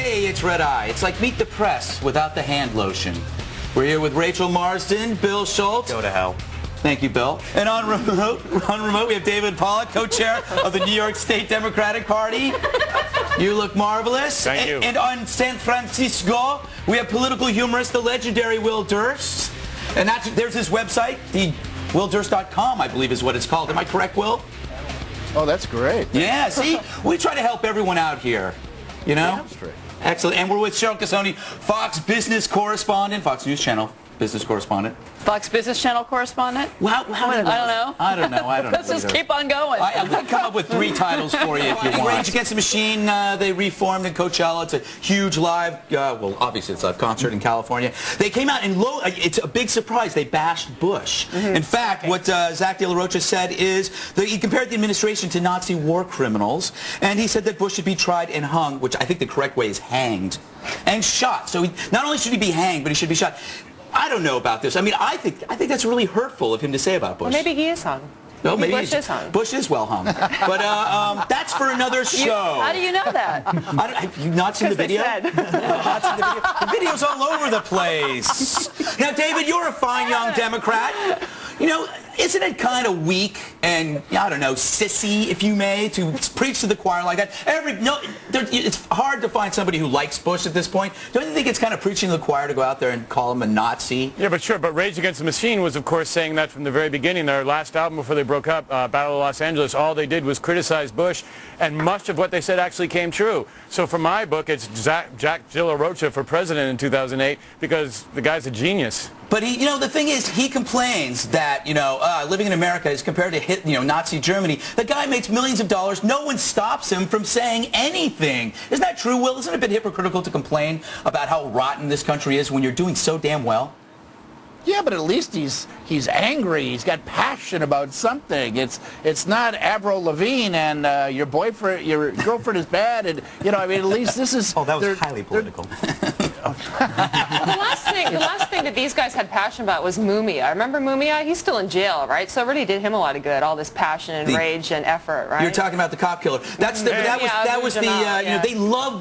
Hey, it's Red Eye. It's like Meet the Press without the hand lotion. We're here with Rachel Marsden, Bill Schultz. Go to hell. Thank you, Bill. And on remote, we have David Pollak, co-chair of the New York State Democratic Party. You look marvelous. Thank you. And on San Francisco, we have political humorist, the legendary Will Durst. And there's his website, the WillDurst.com, I believe is what it's called. Am I correct, Will? Oh, that's great. Yeah, see? We try to help everyone out here. You know? That's straight. Excellent. And we're with Cheryl Casone, Fox business correspondent, Fox News Channel business correspondent. Fox Business Channel correspondent? Well, I don't know. Let's just keep on going. I'm going to come up with 3 titles for you if you want. Rage Against the Machine, they reformed in Coachella. It's a huge live, well, obviously it's a live concert in California. They came out and it's a big surprise. They bashed Bush. In fact, what Zach De La Rocha said is that he compared the administration to Nazi war criminals, and he said that Bush should be tried and hung, which I think the correct way is hanged, and shot. So not only should he be hanged, but he should be shot. I don't know about this. I mean, I think that's really hurtful of him to say about Bush. Well, maybe he is hung. No, maybe Bush is hung. Bush is well hung. But that's for another show. How do you know that? Have you not seen the video? Not seen the video? The video's all over the place. Now, David, you're a fine young Democrat. You know, isn't it kind of weak and, I don't know, sissy, if you may, to preach to the choir like that? It's hard to find somebody who likes Bush at this point. Don't you think it's kind of preaching to the choir to go out there and call him a Nazi? Yeah, but sure. But Rage Against the Machine was, of course, saying that from the very beginning. Their last album before they broke up, Battle of Los Angeles, all they did was criticize Bush, and much of what they said actually came true. So for my book, it's Jack De La Rocha for president in 2008 because the guy's a genius. But he, you know, the thing is, he complains that, you know, living in America is compared to Nazi Germany. The guy makes millions of dollars. No one stops him from saying anything. Isn't that true, Will? Isn't it a bit hypocritical to complain about how rotten this country is when you're doing so damn well? Yeah, but at least he's angry. He's got passion about something. It's not Avril Lavigne and your girlfriend is bad, and you know, I mean, at least this is. Oh, that was highly political. The last thing that these guys had passion about was Mumia. Remember Mumia? He's still in jail, right? So it really did him a lot of good. All this passion and rage and effort, right? You're talking about the cop killer. That was the you know, they love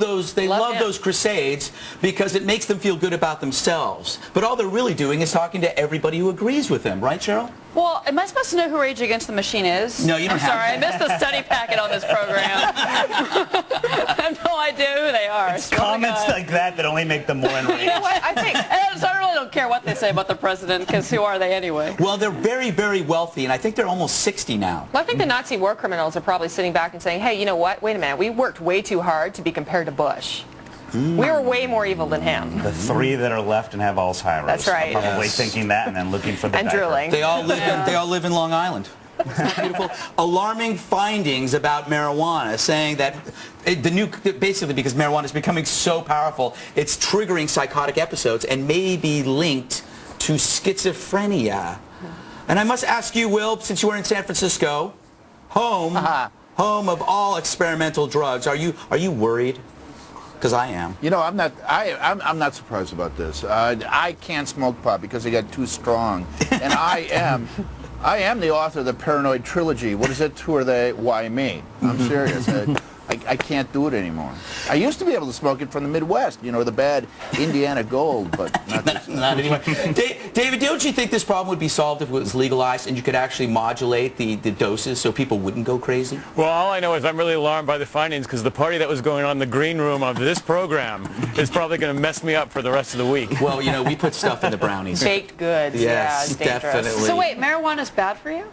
those crusades because it makes them feel good about themselves. But all they're really doing is talking to everybody who agrees with them, right, Cheryl? Well, am I supposed to know who Rage Against the Machine is? No, you don't I'm sorry, I missed the study packet on this program. I have no idea who they are. It's comments like that only make them more enraged. You know what? I really don't care what they say about the president, because who are they anyway? Well, they're very, very wealthy, and I think they're almost 60 now. Well, I think the Nazi war criminals are probably sitting back and saying, hey, you know what? Wait a minute. We worked way too hard to be compared to Bush. We were way more evil than him. The 3 that are left and have Alzheimer's. That's right. Are probably thinking that and then looking for the and diaper. drooling. They all live in Long Island. Beautiful. Alarming findings about marijuana, saying that basically because marijuana is becoming so powerful, it's triggering psychotic episodes and may be linked to schizophrenia. And I must ask you, Will, since you were in San Francisco, home of all experimental drugs, are you worried? Because I am. You know, I'm not surprised about this. I can't smoke pot because I got too strong, and I am the author of the Paranoid Trilogy. What is it? Who are they? Why me? I'm serious. I can't do it anymore. I used to be able to smoke it from the Midwest, you know, the bad Indiana Gold, but not anymore. David, don't you think this problem would be solved if it was legalized and you could actually modulate the doses so people wouldn't go crazy? Well, all I know is I'm really alarmed by the findings because the party that was going on in the green room of this program is probably going to mess me up for the rest of the week. Well, you know, we put stuff in the brownies. Baked goods. Yes, yeah, definitely. So wait, marijuana's bad for you?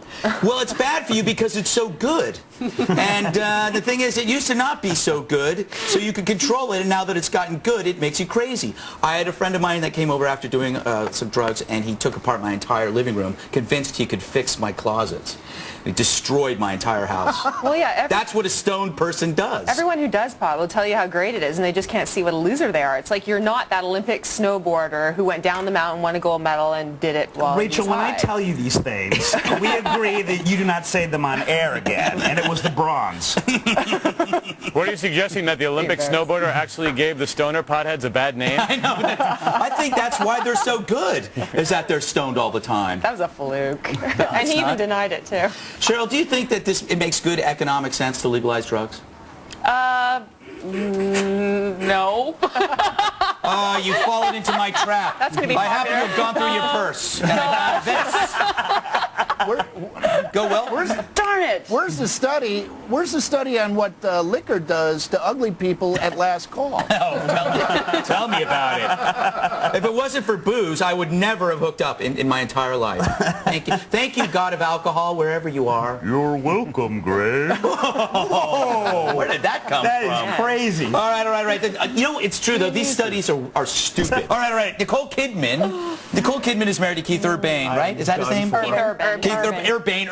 Well, it's bad for you because it's so good. And the thing is, it used to not be so good, so you could control it, and now that it's gotten good, it makes you crazy. I had a friend of mine that came over after doing some drugs, and he took apart my entire living room, convinced he could fix my closets. He destroyed my entire house. Well, yeah. That's what a stoned person does. Everyone who does pot will tell you how great it is, and they just can't see what a loser they are. It's like you're not that Olympic snowboarder who went down the mountain, won a gold medal, and did it while Rachel, he was when high. I tell you these things, we agree that you do not say them on air again, and it was the bronze. What are you suggesting, that the Olympic snowboarder actually gave the stoner potheads a bad name? I know. I think that's why they're so good, is that they're stoned all the time. That was a fluke. And he even denied it, too. Cheryl, do you think that it makes good economic sense to legalize drugs? No. Nope. Oh, you've fallen into my trap. That's going to be I happen to have gone through your purse. And I found this. Go well. Darn it. Where's the study? Where's the study on what liquor does to ugly people at last call? Oh, tell me about it. If it wasn't for booze, I would never have hooked up in my entire life. Thank you, God of alcohol, wherever you are. You're welcome, Greg. Oh, where did that come from? That is crazy. All right. You know, it's true, though. These studies are stupid. All right. Nicole Kidman is married to Keith Urban, right? Is that his name?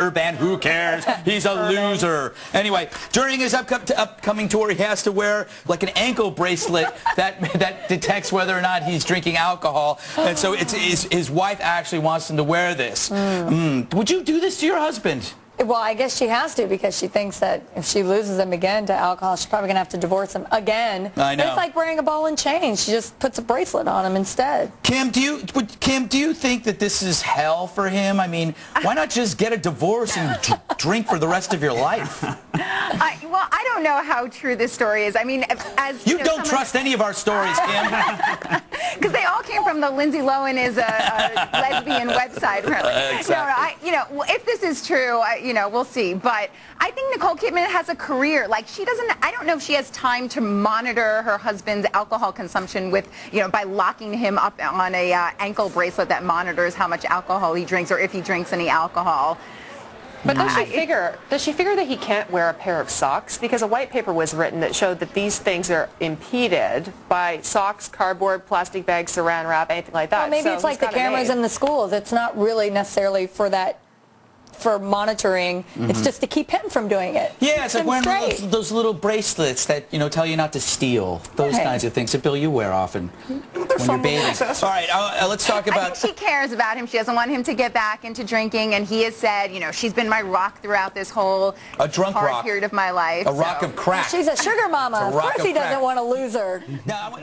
Urban. Who cares? He's a loser. Anyway, during his upcoming tour, he has to wear like an ankle bracelet that detects whether or not he's drinking alcohol. And so his wife actually wants him to wear this. Would you do this to your husband? Well, I guess she has to because she thinks that if she loses him again to alcohol, she's probably going to have to divorce him again. I know. But it's like wearing a ball and chain. She just puts a bracelet on him instead. Kim, do you think that this is hell for him? I mean, why not just get a divorce and drink for the rest of your life? Well, I don't know how true this story is. I mean, as you don't trust any of our stories, Kim. Because they all came from the Lindsay Lohan is a lesbian website, really. Exactly. No, if this is true, we'll see. But I think Nicole Kidman has a career. Like, I don't know if she has time to monitor her husband's alcohol consumption with, by locking him up on a ankle bracelet that monitors how much alcohol he drinks or if he drinks any alcohol. But does she figure that he can't wear a pair of socks? Because a white paper was written that showed that these things are impeded by socks, cardboard, plastic bags, saran wrap, anything like that. Well, maybe it's like the cameras in the schools. It's not really necessarily for monitoring. It's just to keep him from doing it. Yeah, it's like wearing those little bracelets that tell you not to steal. Those kinds of things that Bill you wear often when you're bathing. All right, let's talk about. I think she cares about him. She doesn't want him to get back into drinking, and he has said, she's been my rock throughout this whole hard period of my life. A rock of crack. She's a sugar mama. Of course he doesn't want to lose her. Now,